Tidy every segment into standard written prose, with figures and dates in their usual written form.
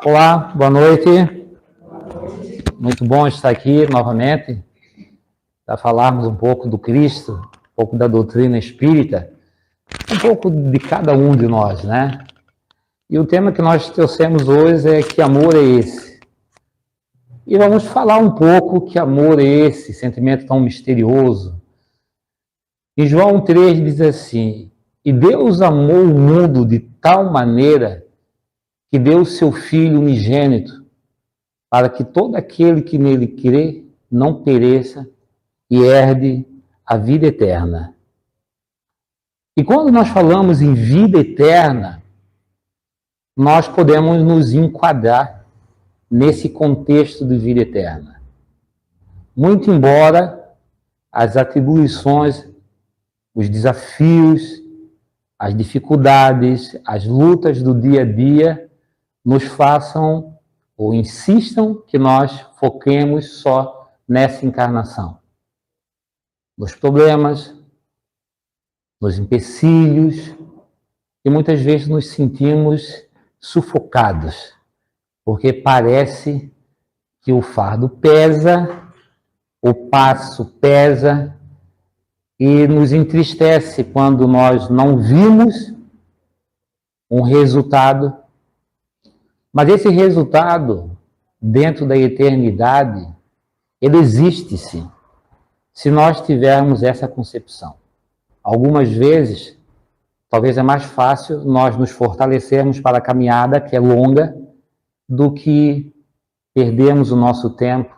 Olá, boa noite. Muito bom estar aqui novamente para falarmos um pouco do Cristo, um pouco da doutrina espírita, um pouco de cada um de nós, né? E o tema que nós trouxemos hoje é que amor é esse? E vamos falar um pouco que amor é esse, sentimento tão misterioso. Em João 3 diz assim: e Deus amou o mundo de tal maneira que deu o seu Filho unigênito, para que todo aquele que nele crê não pereça e herde a vida eterna. E quando nós falamos em vida eterna, nós podemos nos enquadrar nesse contexto de vida eterna. Muito embora as atribuições, os desafios, as dificuldades, as lutas do dia a dia nos façam ou insistam que nós foquemos só nessa encarnação. Nos problemas, nos empecilhos, e muitas vezes nos sentimos sufocados, porque parece que o fardo pesa, o passo pesa, e nos entristece quando nós não vimos um resultado. Mas esse resultado, dentro da eternidade, ele existe sim, se nós tivermos essa concepção. Algumas vezes, talvez é mais fácil nós nos fortalecermos para a caminhada, que é longa, do que perdermos o nosso tempo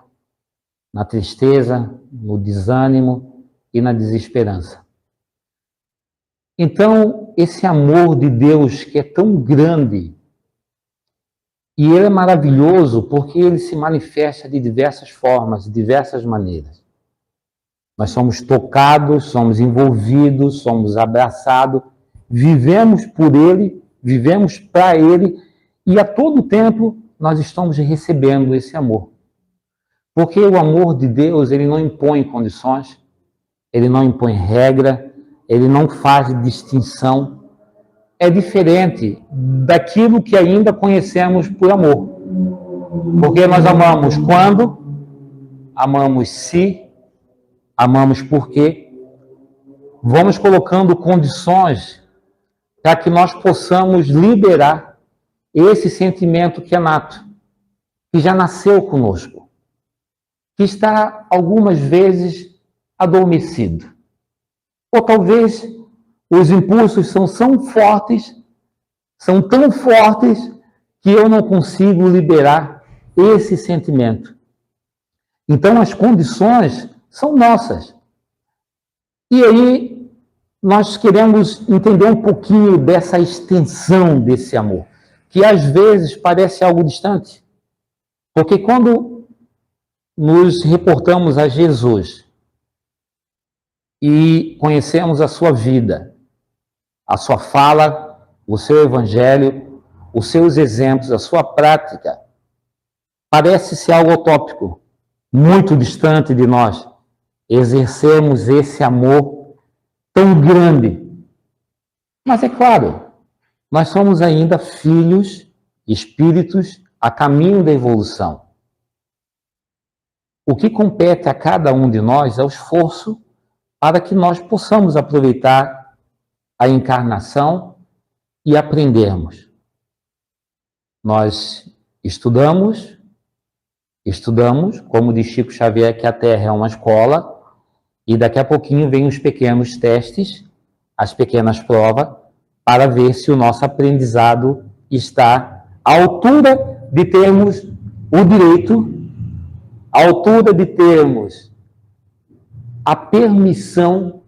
na tristeza, no desânimo e na desesperança. Então, esse amor de Deus que é tão grande, e ele é maravilhoso porque ele se manifesta de diversas formas, de diversas maneiras. Nós somos tocados, somos envolvidos, somos abraçados, vivemos por ele, vivemos para ele, e a todo tempo nós estamos recebendo esse amor. Porque o amor de Deus, ele não impõe condições, ele não impõe regra, ele não faz distinção. É diferente daquilo que ainda conhecemos por amor. Porque nós amamos quando, amamos se, amamos porque. Vamos colocando condições para que nós possamos liberar esse sentimento que é nato, que já nasceu conosco, que está algumas vezes adormecido. Ou talvez os impulsos são tão fortes que eu não consigo liberar esse sentimento. Então as condições são nossas. E aí nós queremos entender um pouquinho dessa extensão desse amor, que às vezes parece algo distante. Porque quando nos reportamos a Jesus e conhecemos a sua vida, a sua fala, o seu evangelho, os seus exemplos, a sua prática, parece ser algo utópico, muito distante de nós exercermos esse amor tão grande. Mas é claro, nós somos ainda filhos, espíritos a caminho da evolução. O que compete a cada um de nós é o esforço para que nós possamos aproveitar a encarnação e aprendermos. Nós estudamos, como diz Chico Xavier, que a Terra é uma escola, e daqui a pouquinho vem os pequenos testes, as pequenas provas, para ver se o nosso aprendizado está à altura de termos o direito, à altura de termos a permissão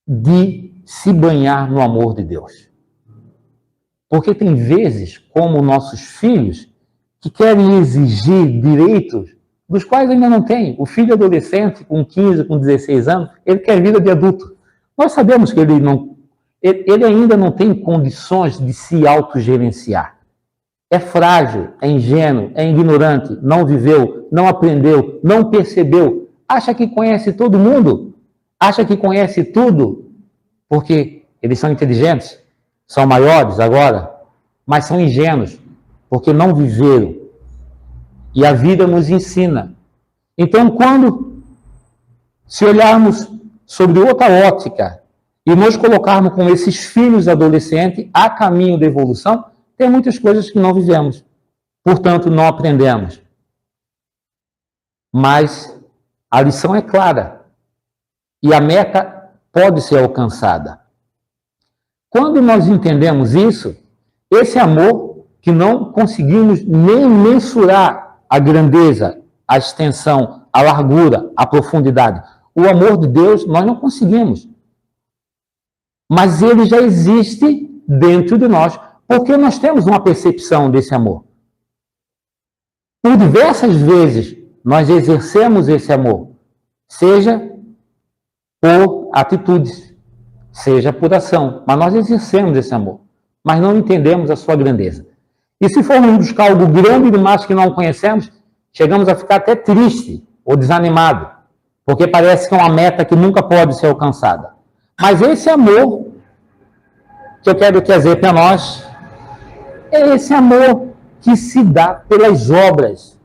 de se banhar no amor de Deus. Porque tem vezes, como nossos filhos, que querem exigir direitos dos quais ainda não tem. O filho adolescente, com 15, com 16 anos, ele quer vida de adulto. Nós sabemos que ele ainda não tem condições de se autogerenciar. É frágil, é ingênuo, é ignorante, não viveu, não aprendeu, não percebeu. Acha que conhece todo mundo? Acha que conhece tudo? Porque eles são inteligentes, são maiores agora, mas são ingênuos. porque não viveram. E a vida nos ensina. Então, quando se olharmos sobre outra ótica e nos colocarmos com esses filhos adolescentes a caminho da evolução, tem muitas coisas que não vivemos. Portanto, não aprendemos. Mas a lição é clara. E a meta pode ser alcançada. Quando nós entendemos isso, esse amor que não conseguimos nem mensurar a grandeza, a extensão, a largura, a profundidade. O amor de Deus nós não conseguimos. Mas ele já existe dentro de nós, porque nós temos uma percepção desse amor. Por diversas vezes nós exercemos esse amor, seja por atitudes, seja por ação, mas nós exercemos esse amor, mas não entendemos a sua grandeza. E se formos buscar algo grande demais que não conhecemos, chegamos a ficar até triste ou desanimado, porque parece que é uma meta que nunca pode ser alcançada. Mas esse amor que eu quero trazer para nós é esse amor que se dá pelas obras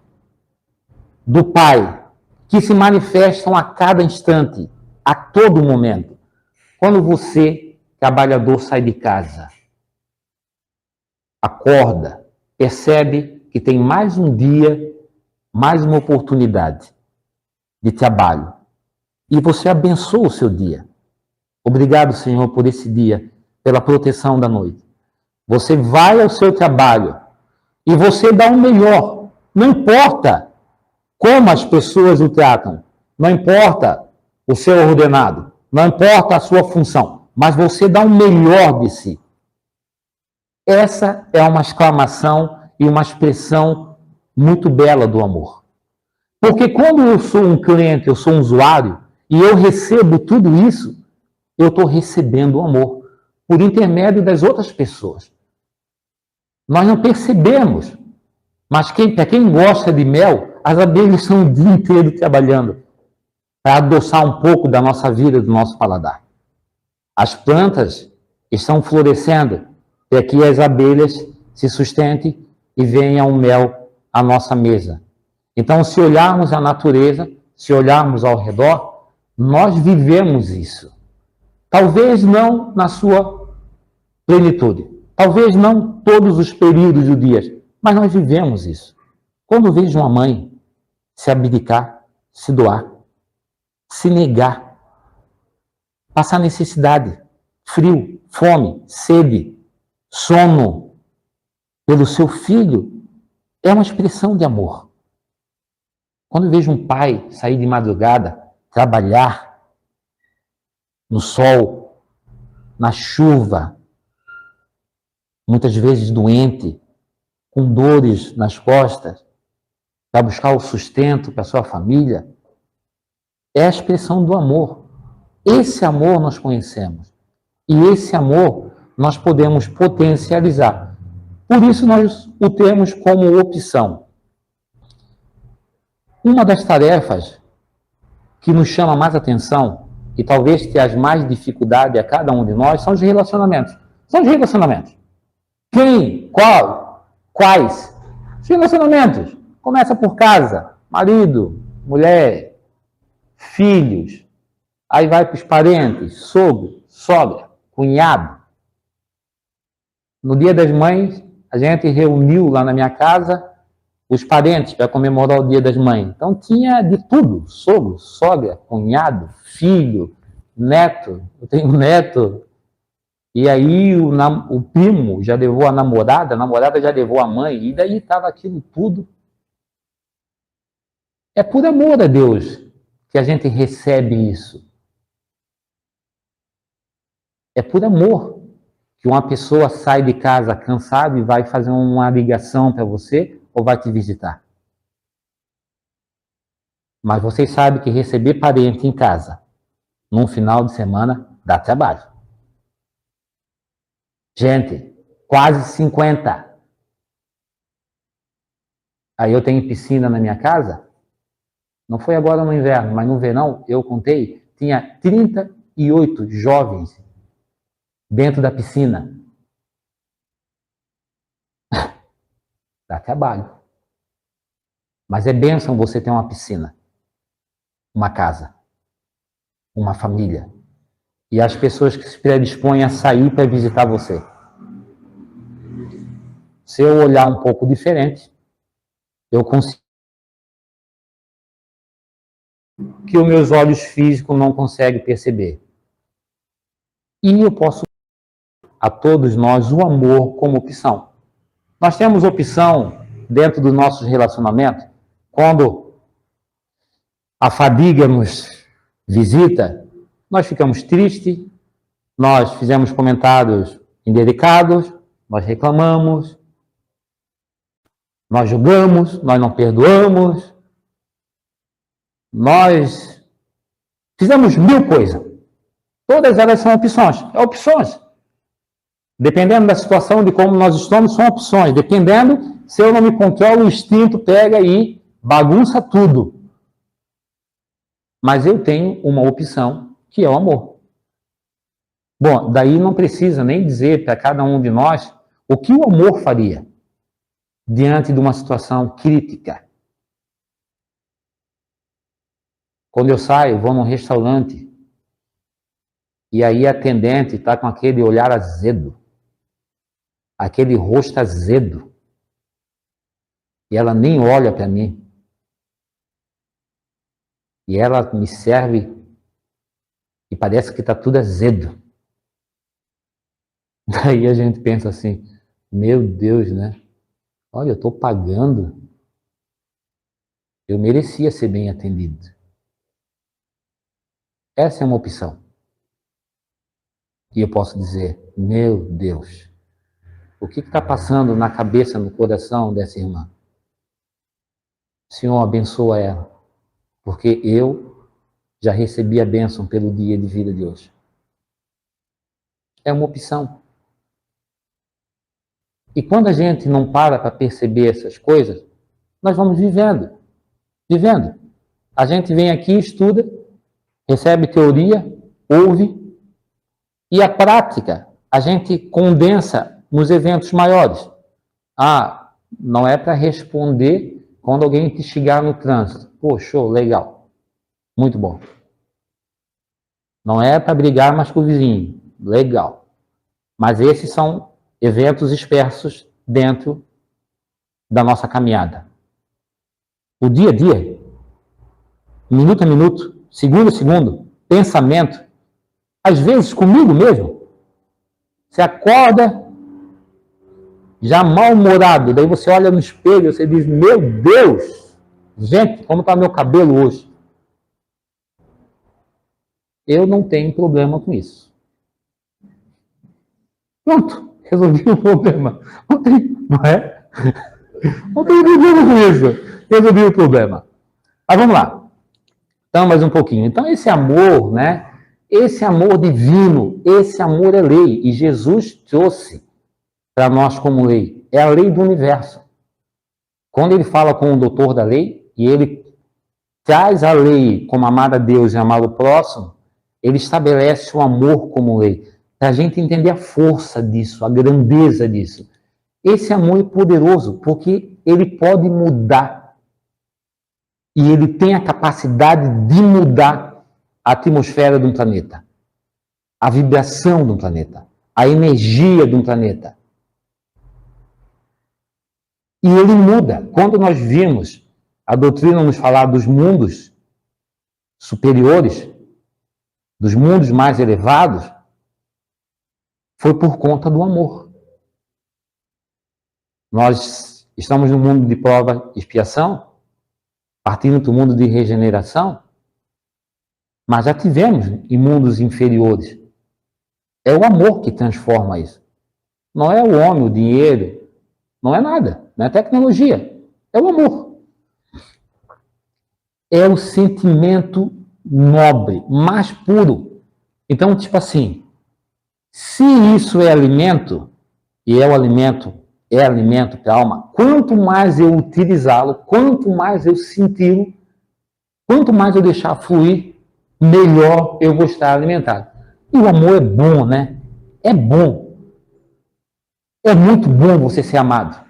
do Pai, que se manifestam a cada instante, a todo momento. Quando você, trabalhador, sai de casa, acorda, percebe que tem mais um dia, mais uma oportunidade de trabalho, e você abençoa o seu dia. Obrigado, Senhor, por esse dia, pela proteção da noite. Você vai ao seu trabalho e você dá o melhor. Não importa como as pessoas o tratam, não importa o seu ordenado, não importa a sua função, mas você dá o melhor de si. Essa é uma exclamação e uma expressão muito bela do amor. Porque quando eu sou um cliente, eu sou um usuário, e eu recebo tudo isso, eu estou recebendo o amor por intermédio das outras pessoas. Nós não percebemos, mas para quem gosta de mel, as abelhas estão o dia inteiro trabalhando para adoçar um pouco da nossa vida, do nosso paladar. As plantas estão florescendo para que as abelhas se sustentem e venha o mel à nossa mesa. Então, se olharmos a natureza, se olharmos ao redor, nós vivemos isso. Talvez não na sua plenitude, talvez não todos os períodos do dia, mas nós vivemos isso. Quando vejo uma mãe se abdicar, se doar, se negar, passar necessidade, frio, fome, sede, sono, pelo seu filho, é uma expressão de amor. Quando eu vejo um pai sair de madrugada, trabalhar no sol, na chuva, muitas vezes doente, com dores nas costas, para buscar o sustento para a sua família, é a expressão do amor. Esse amor nós conhecemos. E esse amor nós podemos potencializar. Por isso nós o temos como opção. Uma das tarefas que nos chama mais atenção e talvez tenha mais dificuldade a cada um de nós são os relacionamentos. São os relacionamentos. Quem? Qual? Quais? Os relacionamentos. Começa por casa, marido, mulher, filhos. Aí vai para os parentes, sogro, sogra, cunhado. No Dia das Mães, a gente reuniu lá na minha casa os parentes para comemorar o Dia das Mães. Então tinha de tudo, sogro, sogra, cunhado, filho, neto. Eu tenho um neto. E aí o primo já levou a namorada já levou a mãe, e daí estava aquilo tudo. É por amor a Deus que a gente recebe isso. É por amor que uma pessoa sai de casa cansada e vai fazer uma ligação para você ou vai te visitar. Mas vocês sabem que receber parente em casa num final de semana dá trabalho. Gente, quase 50. Aí eu tenho piscina na minha casa. Não foi agora no inverno, mas no verão, eu contei, tinha 38 jovens dentro da piscina. Dá trabalho. Mas é bênção você ter uma piscina, uma casa, uma família. E as pessoas que se predispõem a sair para visitar você. Se eu olhar um pouco diferente, eu consigo que os meus olhos físicos não conseguem perceber. E eu posso a todos nós o amor como opção. Nós temos opção dentro dos nossos relacionamentos, quando a fadiga nos visita, nós ficamos tristes, nós fizemos comentários indelicados, nós reclamamos, nós julgamos, nós não perdoamos, nós fizemos 1000 coisas. Todas elas são opções. É opções. Dependendo da situação, de como nós estamos, são opções. Dependendo, se eu não me controlo, o instinto pega e bagunça tudo. Mas eu tenho uma opção, que é o amor. Bom, daí não precisa nem dizer para cada um de nós o que o amor faria diante de uma situação crítica. Quando eu saio, vou num restaurante, e aí a atendente está com aquele olhar azedo, aquele rosto azedo, e ela nem olha para mim. E ela me serve e parece que está tudo azedo. Daí a gente pensa assim, meu Deus, né? Olha, eu estou pagando, eu merecia ser bem atendido. Essa é uma opção. E eu posso dizer, meu Deus, o que está passando na cabeça, no coração dessa irmã? Senhor, abençoa ela, porque eu já recebi a bênção pelo dia de vida de hoje. É uma opção. E quando a gente não para perceber essas coisas, nós vamos vivendo. A gente vem aqui, estuda, recebe teoria, ouve, e a prática a gente condensa nos eventos maiores. Ah, não é para responder quando alguém te xingar no trânsito. Pô, show, legal. Muito bom. Não é para brigar mais com o vizinho. Legal. Mas esses são eventos dispersos dentro da nossa caminhada. O dia a dia, minuto a minuto, segundo a segundo, pensamento, às vezes comigo mesmo, você acorda já mal-humorado, daí você olha no espelho e você diz, meu Deus, gente, como está meu cabelo hoje? Eu não tenho problema com isso. Pronto, resolvi o problema. Não é? Não tem problema com isso. Resolvi o problema. Mas vamos lá. Então, mais um pouquinho. Então, esse amor, né? Esse amor divino, esse amor é lei. E Jesus trouxe para nós como lei. É a lei do universo. Quando ele fala com o doutor da lei, e ele traz a lei como amar a Deus e amar o próximo, ele estabelece o amor como lei. Para a gente entender a força disso, a grandeza disso. Esse amor é poderoso, porque ele pode mudar. E ele tem a capacidade de mudar a atmosfera de um planeta, a vibração de um planeta, a energia de um planeta. E ele muda. Quando nós vimos a doutrina nos falar dos mundos superiores, dos mundos mais elevados, foi por conta do amor. Nós estamos no mundo de prova e expiação, partindo do mundo de regeneração, mas já tivemos em mundos inferiores. É o amor que transforma isso. Não é o homem, o dinheiro, não é nada, não é tecnologia, é o amor. É o sentimento nobre, mais puro. Então, tipo assim, se isso é alimento, e é alimento para a alma, quanto mais eu utilizá-lo, quanto mais eu senti-lo, quanto mais eu deixar fluir, melhor eu vou estar alimentado. E o amor é bom, né? É bom. É muito bom você ser amado.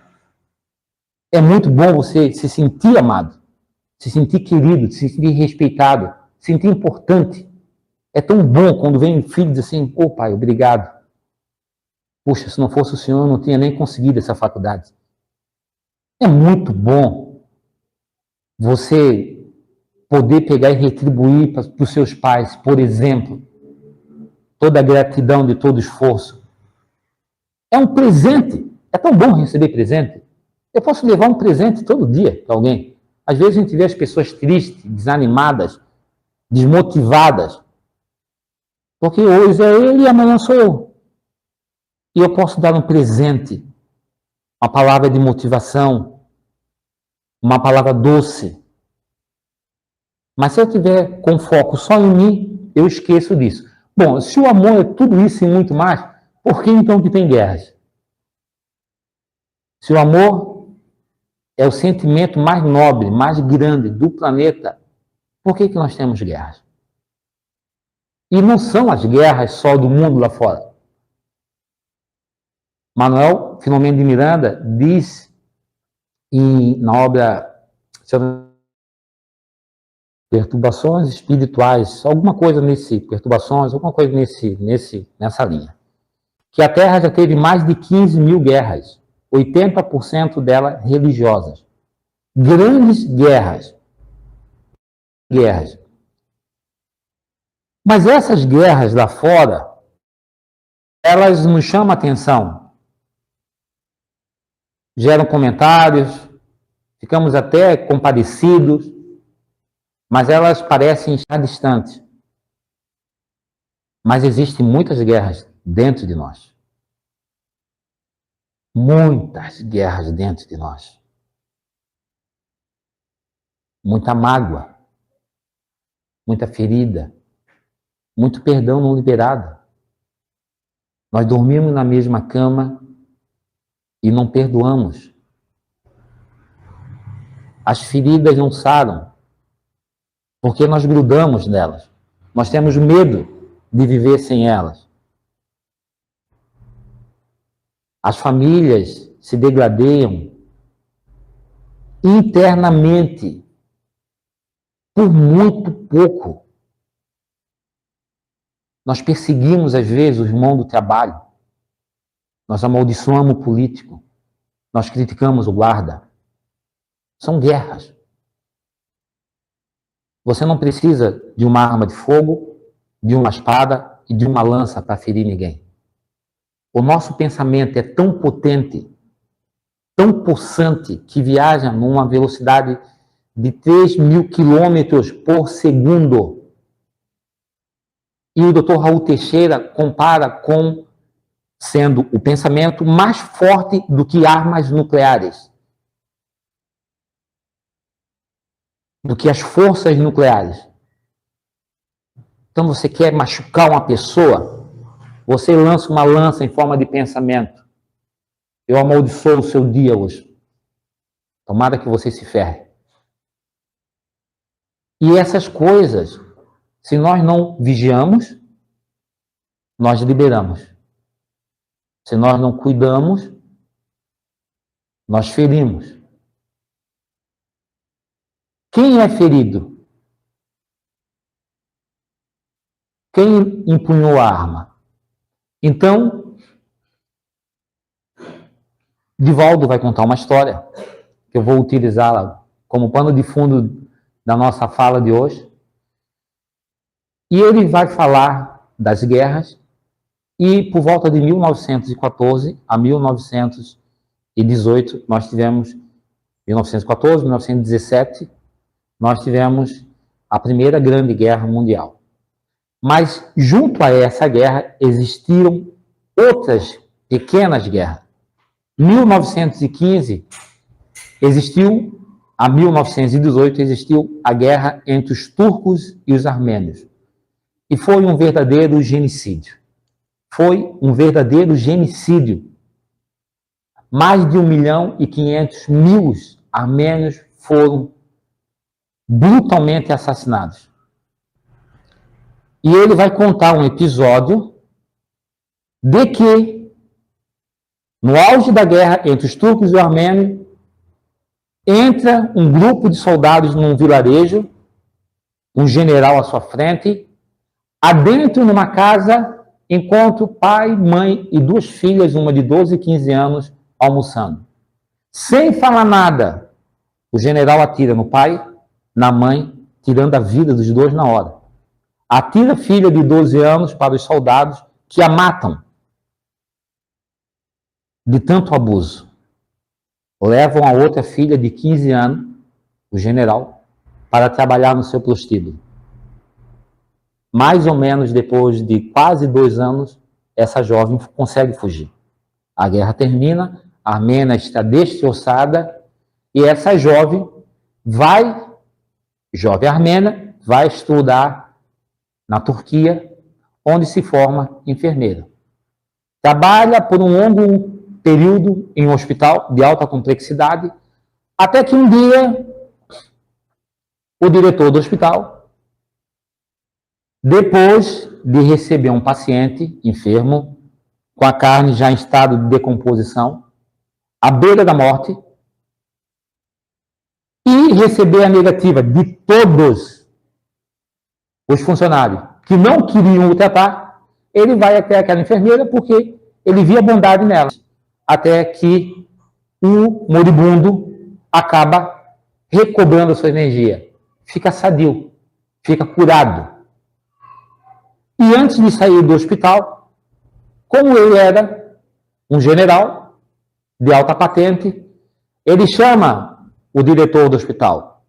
É muito bom você se sentir amado, se sentir querido, se sentir respeitado, se sentir importante. É tão bom quando vem um filho e diz assim, ô pai, obrigado. Puxa, se não fosse o senhor, eu não tinha nem conseguido essa faculdade. É muito bom você poder pegar e retribuir para os seus pais, por exemplo, toda a gratidão de todo esforço. É um presente. É tão bom receber presente. Eu posso levar um presente todo dia para alguém. Às vezes a gente vê as pessoas tristes, desanimadas, desmotivadas, porque hoje é ele e amanhã sou eu. E eu posso dar um presente, uma palavra de motivação, uma palavra doce. Mas se eu tiver com foco só em mim, eu esqueço disso. Bom, se o amor é tudo isso e muito mais, por que então que tem guerras? Se o amor é o sentimento mais nobre, mais grande do planeta, por que nós temos guerras? E não são as guerras só do mundo lá fora. Manuel Filomeno de Miranda diz na obra Perturbações Espirituais, alguma coisa nessa linha, que a Terra já teve mais de 15 mil guerras, 80% delas religiosas. Grandes guerras. Mas essas guerras lá fora, elas nos chamam a atenção, geram comentários, ficamos até compadecidos, mas elas parecem estar distantes. Mas existem muitas guerras dentro de nós. Muitas guerras dentro de nós. Muita mágoa, muita ferida, muito perdão não liberado. Nós dormimos na mesma cama e não perdoamos. As feridas não saram, porque nós grudamos nelas. Nós temos medo de viver sem elas. As famílias se degradeiam internamente por muito pouco. Nós perseguimos, às vezes, o irmão do trabalho. Nós amaldiçoamos o político. Nós criticamos o guarda. São guerras. Você não precisa de uma arma de fogo, de uma espada e de uma lança para ferir ninguém. O nosso pensamento é tão potente, tão possante, que viaja numa velocidade de 3.000 quilômetros por segundo. E o Dr. Raul Teixeira compara com sendo o pensamento mais forte do que armas nucleares, do que as forças nucleares. Então você quer machucar uma pessoa, você lança uma lança em forma de pensamento. Eu amaldiçoo o seu dia hoje. Tomara que você se ferre. E essas coisas, se nós não vigiamos, nós liberamos. Se nós não cuidamos, nós ferimos. Quem é ferido? Quem empunhou a arma? Então, Divaldo vai contar uma história, que eu vou utilizá-la como pano de fundo da nossa fala de hoje. E ele vai falar das guerras, e por volta de 1914 a 1918, nós tivemos, 1914, 1917, nós tivemos a Primeira Grande Guerra Mundial. Mas, junto a essa guerra, existiram outras pequenas guerras. Em 1915, a 1918, existiu a guerra entre os turcos e os armênios. E foi um verdadeiro genocídio. Mais de 1.500.000 armênios foram brutalmente assassinados. E ele vai contar um episódio de que, no auge da guerra entre os turcos e os armênios, entra um grupo de soldados num vilarejo, um general à sua frente, adentro numa casa, encontra pai, mãe e duas filhas, uma de 12 e 15 anos, almoçando. Sem falar nada, o general atira no pai, na mãe, tirando a vida dos dois na hora. Atira a filha de 12 anos para os soldados, que a matam de tanto abuso. Levam a outra filha de 15 anos, o general, para trabalhar no seu prostíbulo. Mais ou menos depois de quase 2 anos, essa jovem consegue fugir. A guerra termina, a Armênia está destroçada, e essa jovem armênia, vai estudar na Turquia, onde se forma enfermeira. Trabalha por um longo período em um hospital de alta complexidade, até que um dia o diretor do hospital, depois de receber um paciente enfermo, com a carne já em estado de decomposição, à beira da morte, e receber a negativa de todos os funcionários que não queriam o tratar, ele vai até aquela enfermeira porque ele via bondade nela, até que o moribundo acaba recobrando a sua energia, fica sadio, fica curado. E antes de sair do hospital, como ele era um general de alta patente, ele chama o diretor do hospital,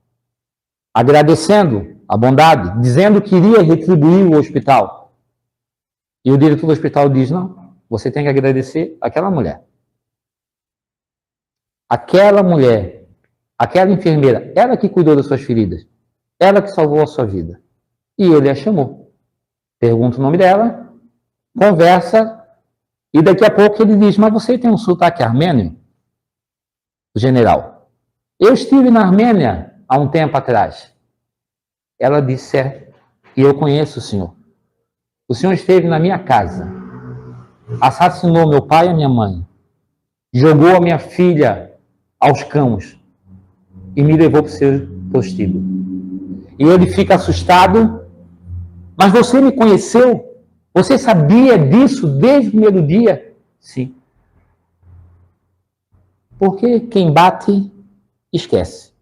agradecendo a bondade, dizendo que iria retribuir o hospital. E o diretor do hospital diz, não, você tem que agradecer aquela mulher. Aquela mulher, aquela enfermeira, ela que cuidou das suas feridas, ela que salvou a sua vida. E ele a chamou. Pergunta o nome dela, conversa, e daqui a pouco ele diz, mas você tem um sotaque armênio? O general. Eu estive na Armênia há um tempo atrás. Ela disse, e eu conheço o senhor. O senhor esteve na minha casa, assassinou meu pai e a minha mãe, jogou a minha filha aos cães e me levou para o seu prostíbulo. E ele fica assustado, mas você me conheceu? Você sabia disso desde o primeiro dia? Sim. Porque quem bate, esquece.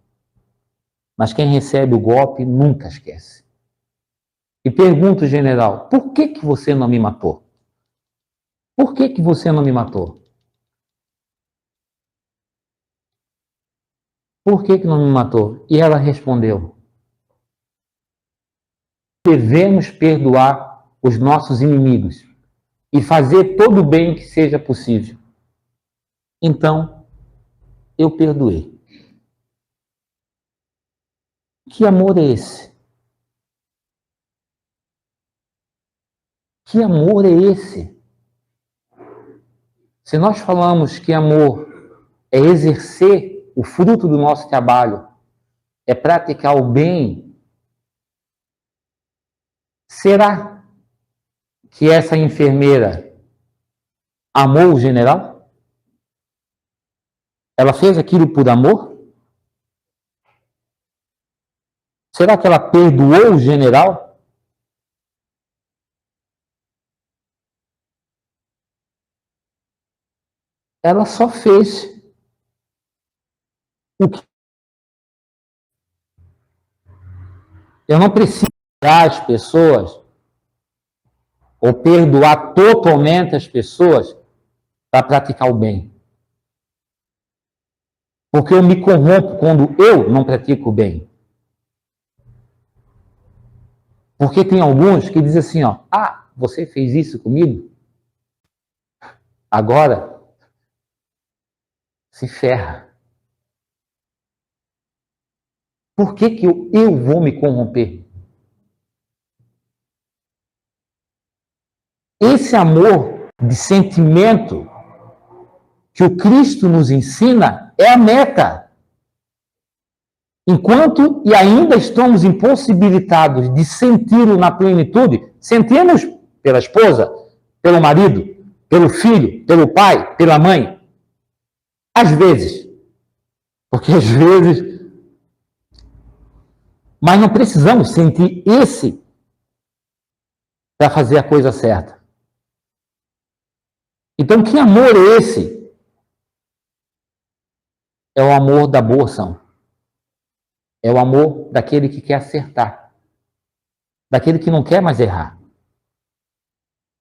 Mas quem recebe o golpe, nunca esquece. E pergunta o general, por que você não me matou? Por que você não me matou? Por que não me matou? E ela respondeu, devemos perdoar os nossos inimigos e fazer todo o bem que seja possível. Então, eu perdoei. Que amor é esse? Que amor é esse? Se nós falamos que amor é exercer o fruto do nosso trabalho, é praticar o bem, será que essa enfermeira amou o general? Ela fez aquilo por amor? Será que ela perdoou o general? Ela só fez o que... Eu não preciso perdoar as pessoas ou perdoar totalmente as pessoas para praticar o bem. Porque eu me corrompo quando eu não pratico o bem. Porque tem alguns que dizem assim, ó, você fez isso comigo? Agora, se ferra. Por que eu vou me corromper? Esse amor de sentimento que o Cristo nos ensina é a meta. Enquanto e ainda estamos impossibilitados de senti-lo na plenitude, sentimos pela esposa, pelo marido, pelo filho, pelo pai, pela mãe. Às vezes, Porque às vezes... Mas não precisamos sentir esse para fazer a coisa certa. Então, que amor é esse? É o amor da boa ação. É o amor daquele que quer acertar. Daquele que não quer mais errar.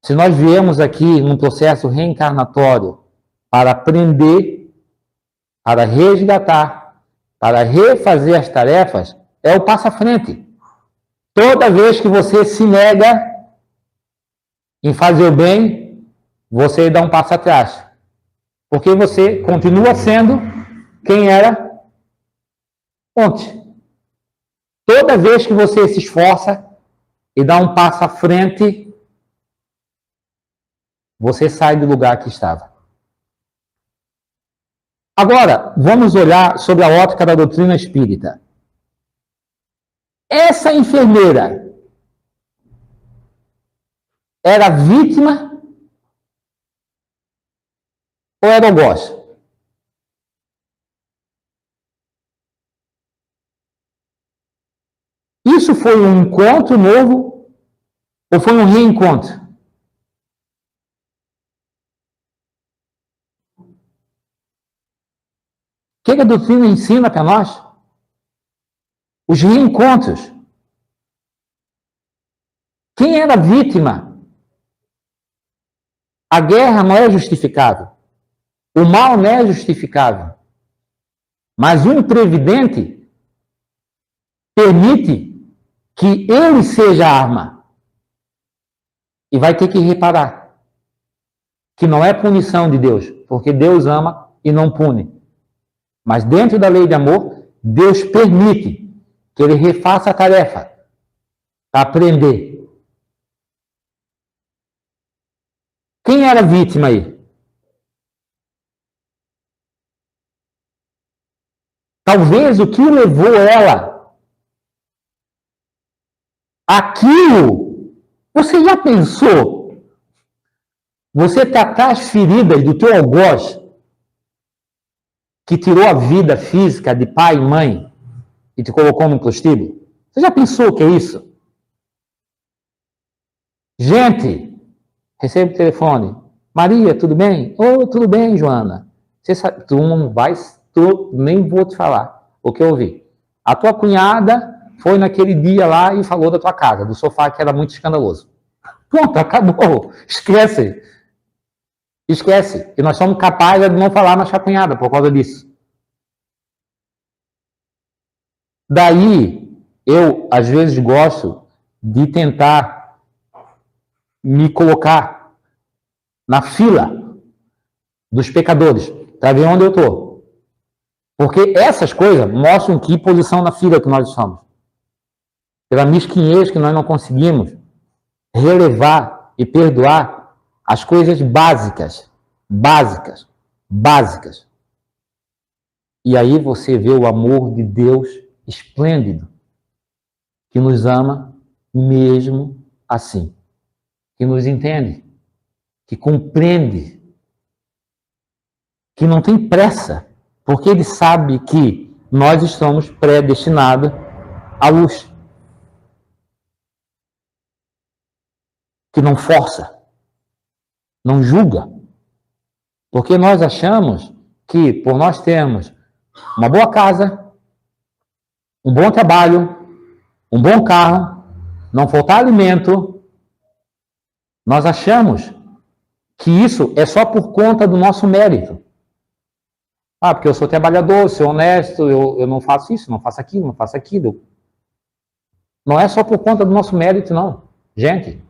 Se nós viemos aqui num processo reencarnatório para aprender, para resgatar, para refazer as tarefas, é o passo à frente. Toda vez que você se nega em fazer o bem, você dá um passo atrás. Porque você continua sendo quem era ontem. Toda vez que você se esforça e dá um passo à frente, você sai do lugar que estava. Agora, vamos olhar sobre a ótica da doutrina espírita. Essa enfermeira era vítima ou era algoz? Isso foi um encontro novo ou foi um reencontro? O que a doutrina ensina para nós? Os reencontros. Quem era vítima? A guerra não é justificável. O mal não é justificável. Mas o imprevidente permite que ele seja a arma. E vai ter que reparar que não é punição de Deus, porque Deus ama e não pune. Mas dentro da lei de amor, Deus permite que ele refaça a tarefa para aprender. Quem era vítima aí? Talvez o que levou ela aquilo. Você já pensou? Você tratar as feridas do teu algoz que tirou a vida física de pai e mãe e te colocou num prostíbulo? Você já pensou o que é isso? Gente, recebe o telefone. Maria, tudo bem? Oh, tudo bem, Joana. Você sabe, tu não vai, nem vou te falar o que eu ouvi. A tua cunhada foi naquele dia lá e falou da tua casa, do sofá que era muito escandaloso. Pronto, acabou. Esquece. Esquece. E nós somos capazes de não falar mais com a cunhada por causa disso. Daí, eu, às vezes, gosto de tentar me colocar na fila dos pecadores, para ver onde eu estou. Porque essas coisas mostram que posição na fila que nós somos. Pela mesquinhez que nós não conseguimos relevar e perdoar as coisas básicas. E aí você vê o amor de Deus esplêndido, que nos ama mesmo assim, que nos entende, que compreende, que não tem pressa, porque ele sabe que nós estamos predestinados à luz, que não força, não julga, porque nós achamos que por nós termos uma boa casa, um bom trabalho, um bom carro, não faltar alimento, nós achamos que isso é só por conta do nosso mérito. Ah, porque eu sou trabalhador, sou honesto, eu não faço isso, não faço aquilo, não faço aquilo. Não é só por conta do nosso mérito, não. Gente,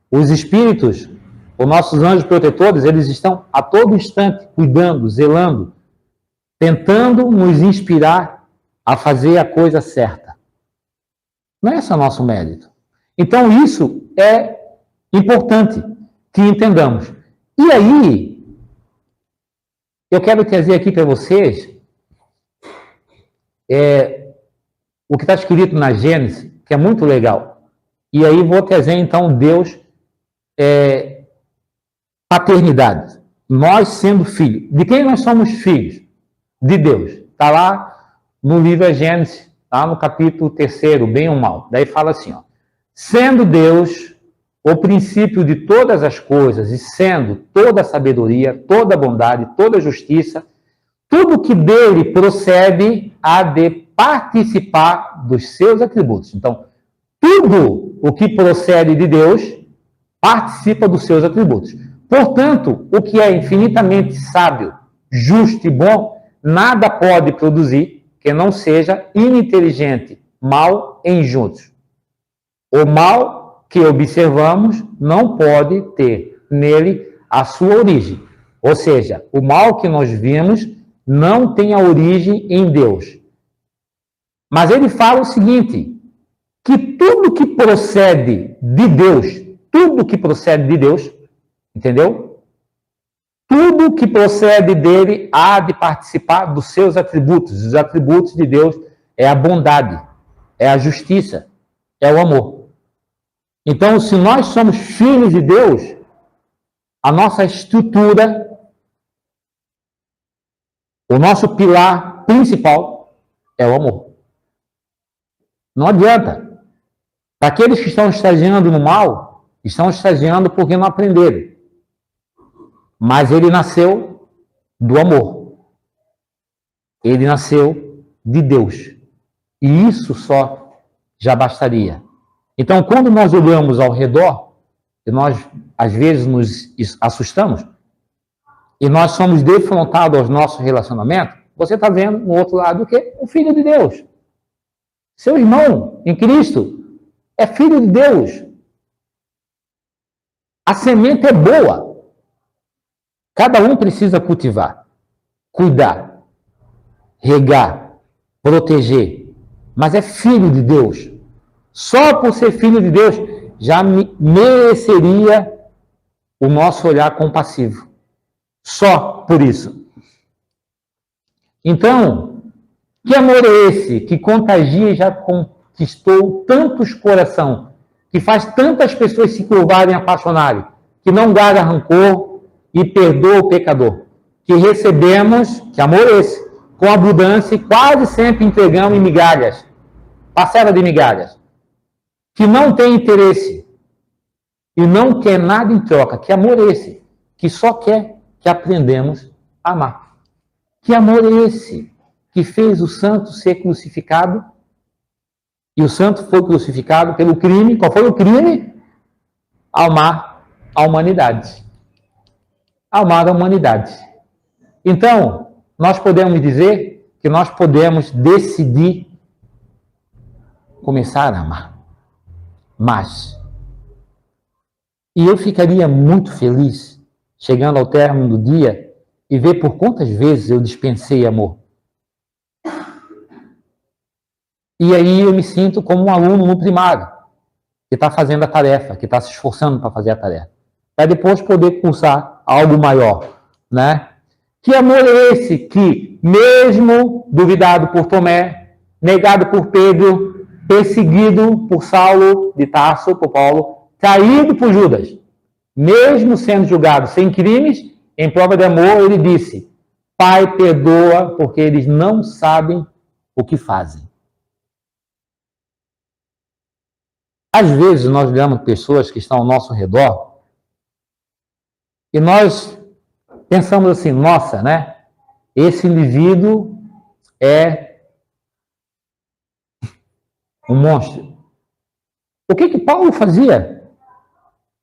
os espíritos, os nossos anjos protetores, eles estão a todo instante cuidando, zelando, tentando nos inspirar a fazer a coisa certa. Não é só nosso mérito. Então, isso é importante que entendamos. E aí, eu quero trazer aqui para vocês o que está escrito na Gênesis, que é muito legal. E aí vou trazer, então, Deus, paternidade. Nós sendo filhos. De quem nós somos filhos? De Deus. Está lá no livro Gênesis, lá no capítulo 3, bem ou mal. Daí fala assim, ó, sendo Deus o princípio de todas as coisas e sendo toda a sabedoria, toda a bondade, toda a justiça, tudo que dele procede há de participar dos seus atributos. Então, tudo o que procede de Deus participa dos seus atributos. Portanto, o que é infinitamente sábio, justo e bom, nada pode produzir que não seja ininteligente, mal e injusto. O mal que observamos não pode ter nele a sua origem. Ou seja, o mal que nós vimos não tem a origem em Deus. Mas ele fala o seguinte, que tudo que procede de Deus, tudo que procede de Deus, entendeu? Tudo que procede dele há de participar dos seus atributos. Os atributos de Deus é a bondade, é a justiça, é o amor. Então, se nós somos filhos de Deus, a nossa estrutura, o nosso pilar principal é o amor. Não adianta. Para aqueles que estão estagiando no mal, estão estagiando porque não aprenderam. Mas ele nasceu do amor. Ele nasceu de Deus. E isso só já bastaria. Então, quando nós olhamos ao redor, e nós às vezes nos assustamos, e nós somos defrontados aos nossos relacionamentos, você está vendo no outro lado o quê? O Filho de Deus. Seu irmão em Cristo é filho de Deus. A semente é boa. Cada um precisa cultivar, cuidar, regar, proteger. Mas é filho de Deus. Só por ser filho de Deus, já mereceria o nosso olhar compassivo. Só por isso. Então, que amor é esse que contagia e já conquistou tantos corações, que faz tantas pessoas se curvarem e apaixonarem, que não guarda rancor e perdoa o pecador? Que recebemos, que amor é esse, com abundância e quase sempre entregamos em migalhas, parcela de migalhas, que não tem interesse e não quer nada em troca. Que amor é esse? Que só quer que aprendemos a amar. Que amor é esse que fez o santo ser crucificado? E o santo foi crucificado pelo crime. Qual foi o crime? Amar a humanidade. Amar a humanidade. Então, nós podemos dizer que nós podemos decidir começar a amar. Mas, e eu ficaria muito feliz, chegando ao término do dia, e ver por quantas vezes eu dispensei amor. E aí eu me sinto como um aluno no primário, que está fazendo a tarefa, que está se esforçando para fazer a tarefa, para depois poder cursar algo maior, né? Que amor é esse que, mesmo duvidado por Tomé, negado por Pedro, perseguido por Saulo de Tarso, por Paulo, traído por Judas, mesmo sendo julgado sem crimes, em prova de amor, ele disse: Pai, perdoa, porque eles não sabem o que fazem. Às vezes nós olhamos pessoas que estão ao nosso redor e nós pensamos assim, nossa, né? Esse indivíduo é um monstro. O que Paulo fazia?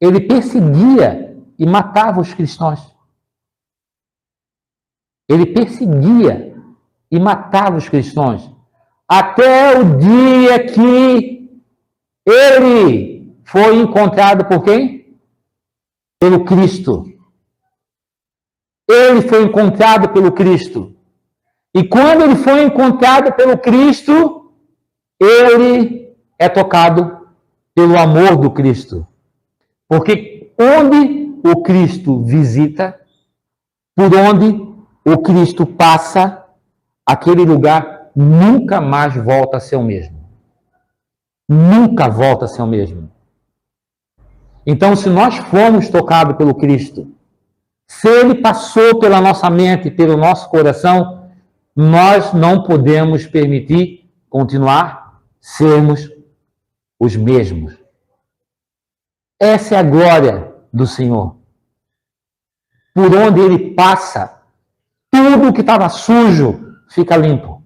Ele perseguia e matava os cristãos. Ele perseguia e matava os cristãos. Até o dia que ele foi encontrado por quem? Pelo Cristo. Ele foi encontrado pelo Cristo. E quando ele foi encontrado pelo Cristo, ele é tocado pelo amor do Cristo. Porque onde o Cristo visita, por onde o Cristo passa, aquele lugar nunca mais volta a ser o mesmo. Nunca volta a ser o mesmo. Então, se nós formos tocados pelo Cristo, se ele passou pela nossa mente, pelo nosso coração, nós não podemos permitir continuar sermos os mesmos. Essa é a glória do Senhor. Por onde Ele passa, tudo que estava sujo fica limpo.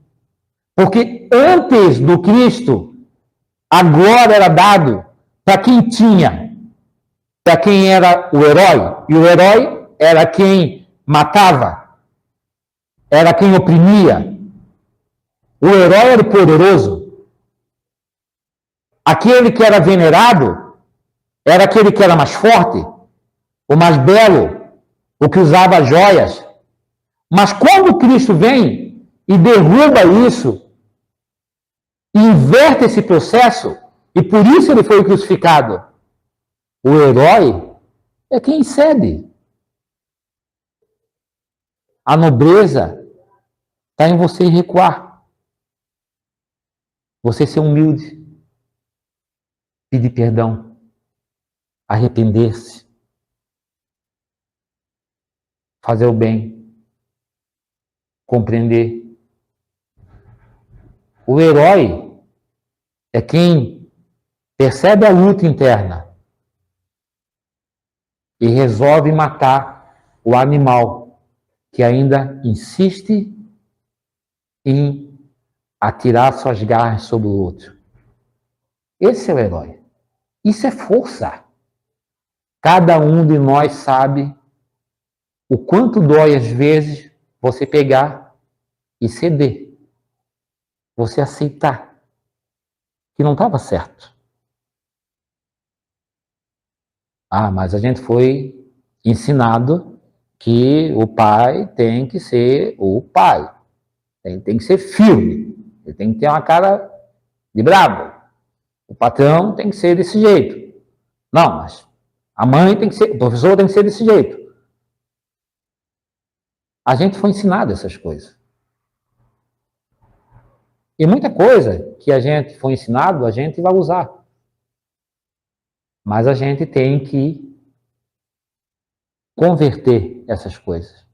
Porque antes do Cristo, a glória era dada para quem tinha, para quem era o herói. E o herói era quem matava, era quem oprimia. O herói era o poderoso. Aquele que era venerado era aquele que era mais forte, o mais belo, o que usava joias. Mas quando Cristo vem e derruba isso, e inverte esse processo, e por isso ele foi crucificado, o herói é quem cede. A nobreza está em você recuar. Você ser humilde, pedir perdão, arrepender-se, fazer o bem, compreender. O herói é quem percebe a luta interna e resolve matar o animal que ainda insiste em atirar suas garras sobre o outro. Esse é o herói. Isso é força. Cada um de nós sabe o quanto dói às vezes você pegar e ceder. Você aceitar que não estava certo. Ah, mas a gente foi ensinado que o pai tem que ser o pai. Tem que ser firme. Ele tem que ter uma cara de brabo. O patrão tem que ser desse jeito. Não, mas a mãe tem que ser, o professor tem que ser desse jeito. A gente foi ensinado essas coisas. E muita coisa que a gente foi ensinado, a gente vai usar. Mas a gente tem que converter essas coisas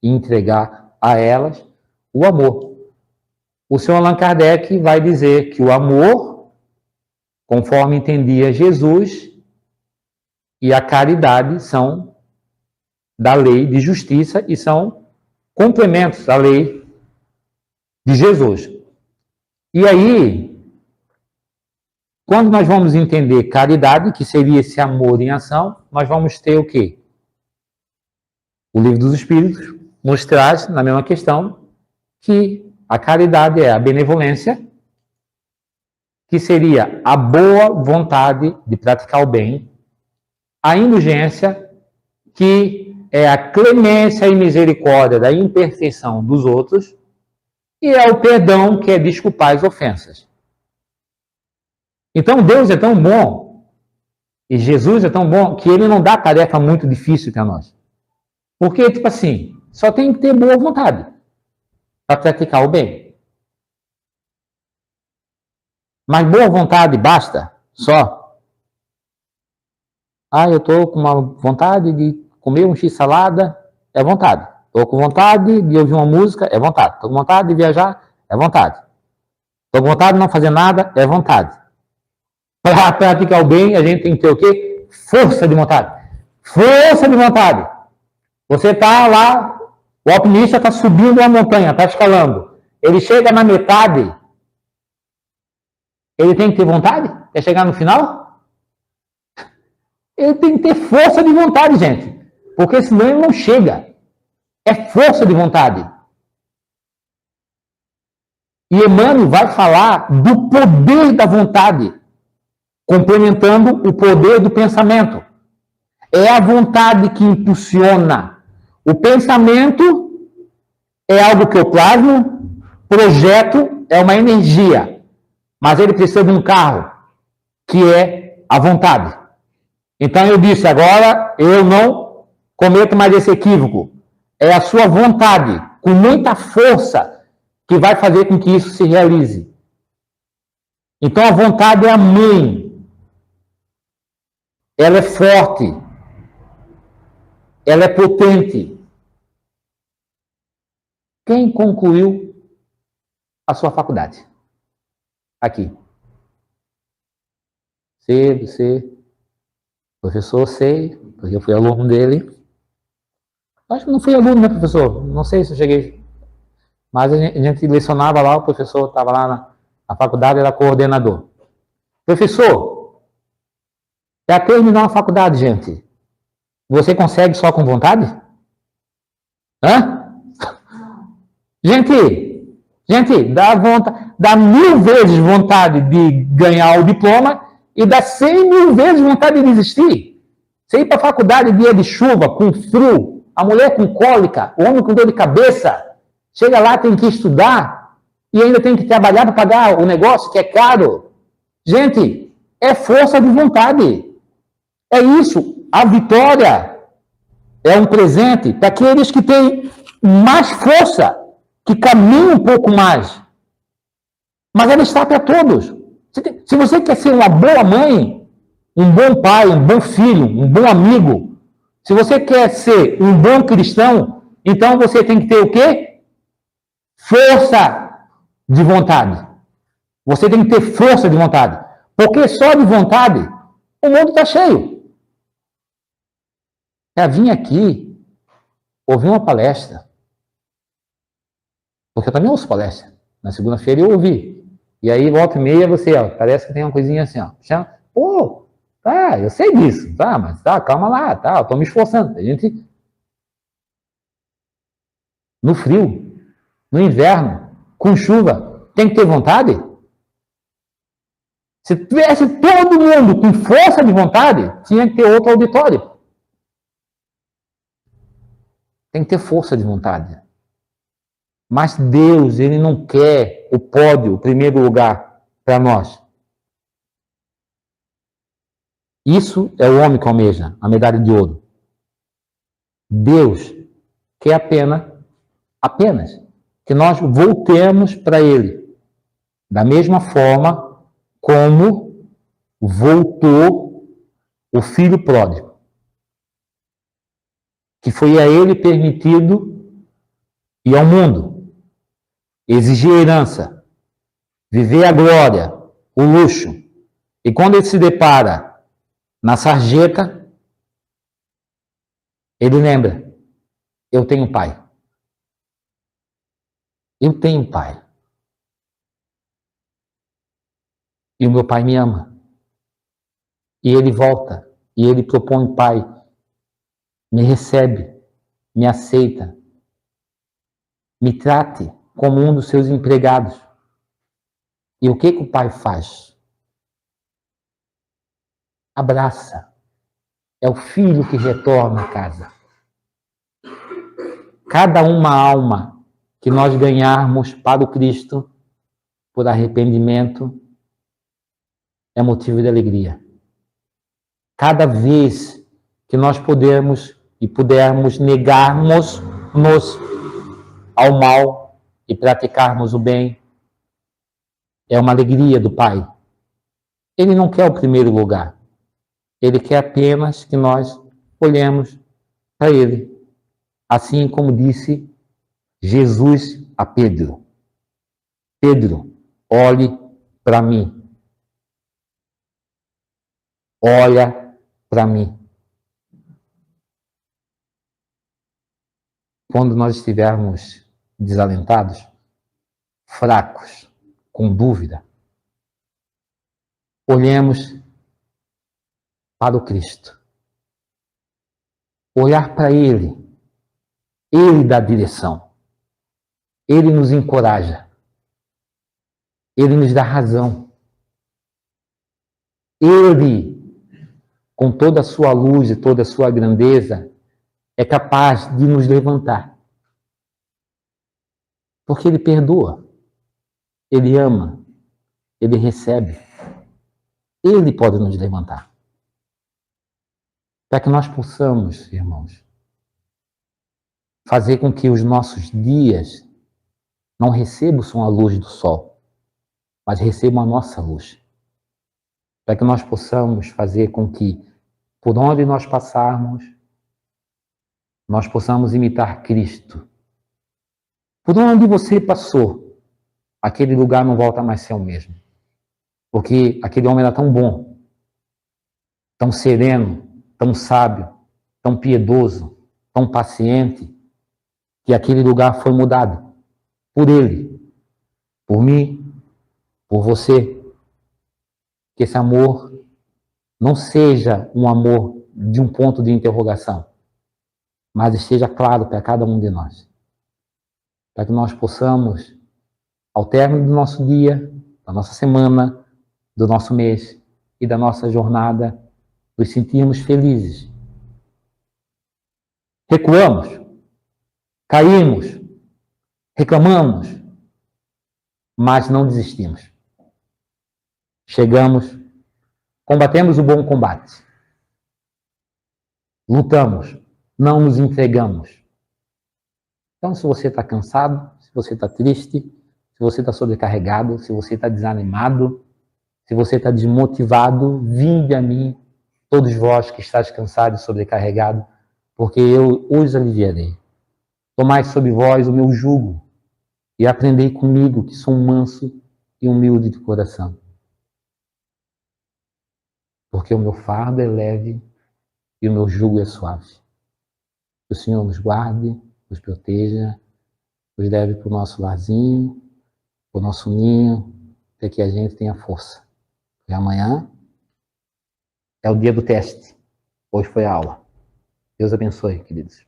e entregar a elas o amor. O senhor Allan Kardec vai dizer que o amor, conforme entendia Jesus, e a caridade são da lei de justiça e são complementos da lei de Jesus. E aí, quando nós vamos entender caridade, que seria esse amor em ação, nós vamos ter o quê? O Livro dos Espíritos nos traz, na mesma questão, que a caridade é a benevolência, que seria a boa vontade de praticar o bem, a indulgência, que é a clemência e misericórdia da imperfeição dos outros, e é o perdão, que é desculpar as ofensas. Então Deus é tão bom, e Jesus é tão bom, que ele não dá tarefa muito difícil para nós. Porque, tipo assim, só tem que ter boa vontade para praticar o bem. Mas boa vontade basta? Só? Ah, eu estou com uma vontade de comer um x-salada, é vontade. Estou com vontade de ouvir uma música, é vontade. Estou com vontade de viajar, é vontade. Estou com vontade de não fazer nada, é vontade. Para praticar o bem, a gente tem que ter o quê? Força de vontade. Força de vontade. Você está lá, o alpinista está subindo uma montanha, está escalando. Ele chega na metade, ele tem que ter vontade? Quer chegar no final? Ele tem que ter força de vontade, gente. Porque senão ele não chega. É força de vontade. E Emmanuel vai falar do poder da vontade, complementando o poder do pensamento. É a vontade que impulsiona. O pensamento é algo que eu plasmo, projeto é uma energia, mas ele precisa de um carro, que é a vontade. Então eu disse, agora eu não cometo mais esse equívoco. É a sua vontade, com muita força, que vai fazer com que isso se realize. Então a vontade é a mãe. Ela é forte. Ela é potente. Quem concluiu a sua faculdade. Aqui. Você, professor, sei, porque eu fui aluno dele. Acho que não fui aluno, né, professor? Não sei se eu cheguei. Mas a gente lecionava lá, o professor estava lá na faculdade, era coordenador. Professor, para terminar a faculdade, gente, você consegue só com vontade? Hã? Gente, dá 1000 vezes vontade de ganhar o diploma e dá 100.000 vezes vontade de desistir. Você ir para a faculdade dia de chuva, com frio, a mulher com cólica, o homem com dor de cabeça, chega lá, tem que estudar e ainda tem que trabalhar para pagar o negócio que é caro. Gente, é força de vontade. É isso. A vitória é um presente para aqueles que têm mais força, que caminham um pouco mais. Mas ela está para todos. Se você quer ser uma boa mãe, um bom pai, um bom filho, um bom amigo, se você quer ser um bom cristão, então você tem que ter o quê? Força de vontade. Você tem que ter força de vontade. Porque só de vontade, o mundo está cheio. Já vim aqui, ouvi uma palestra. Porque eu também ouço palestra. Na segunda-feira eu ouvi. E aí, volta e meia, você, ó, parece que tem uma coisinha assim, ó. Chama, pô, tá, eu sei disso, tá, mas tá, calma lá, tá, eu tô me esforçando. A gente, no frio, no inverno, com chuva, tem que ter vontade. Se tivesse todo mundo com força de vontade, tinha que ter outro auditório. Tem que ter força de vontade. Mas Deus, Ele não quer o pódio, o primeiro lugar para nós. Isso é o homem que almeja a medalha de ouro. Deus quer apenas que nós voltemos para Ele. Da mesma forma como voltou o filho pródigo. Que foi a ele permitido ir ao mundo, exigir herança, viver a glória, o luxo. E quando ele se depara na sarjeta, ele lembra: eu tenho pai. Eu tenho pai. E o meu pai me ama. E ele volta, e ele propõe: pai, me recebe, me aceita, me trate como um dos seus empregados. E o que o pai faz? Abraça. É o filho que retorna à casa. Cada uma alma que nós ganharmos para o Cristo por arrependimento é motivo de alegria. Cada vez que nós pudermos negarmos-nos ao mal e praticarmos o bem, é uma alegria do Pai. Ele não quer o primeiro lugar. Ele quer apenas que nós olhemos para Ele. Assim como disse Jesus a Pedro: Pedro, olhe para mim. Olha para mim. Quando nós estivermos desalentados, fracos, com dúvida, olhemos para o Cristo. Olhar para Ele. Ele dá direção. Ele nos encoraja. Ele nos dá razão. Ele, com toda a sua luz e toda a sua grandeza, é capaz de nos levantar. Porque Ele perdoa. Ele ama. Ele recebe. Ele pode nos levantar. Para que nós possamos, irmãos, fazer com que os nossos dias não recebam só a luz do sol, mas recebam a nossa luz. Para que nós possamos fazer com que, por onde nós passarmos, nós possamos imitar Cristo. Por onde você passou, aquele lugar não volta mais a ser o mesmo. Porque aquele homem era tão bom, tão sereno, tão sábio, tão piedoso, tão paciente, que aquele lugar foi mudado por ele, por mim, por você. Que esse amor não seja um amor de um ponto de interrogação, mas esteja claro para cada um de nós. Para que nós possamos, ao término do nosso dia, da nossa semana, do nosso mês e da nossa jornada, nos sentirmos felizes. Recuamos, caímos, reclamamos, mas não desistimos. Chegamos, combatemos o bom combate. Lutamos, não nos entregamos. Então, se você está cansado, se você está triste, se você está sobrecarregado, se você está desanimado, se você está desmotivado, vinde a mim, todos vós que estáis cansados e sobrecarregados, porque eu os aliviarei. Tomai sobre vós o meu jugo e aprendei comigo, que sou manso e humilde de coração. Porque o meu fardo é leve e o meu jugo é suave. Que o Senhor nos guarde, nos proteja, nos leve para o nosso larzinho, para o nosso ninho, para que a gente tenha força. E amanhã é o dia do teste. Hoje foi a aula. Deus abençoe, queridos.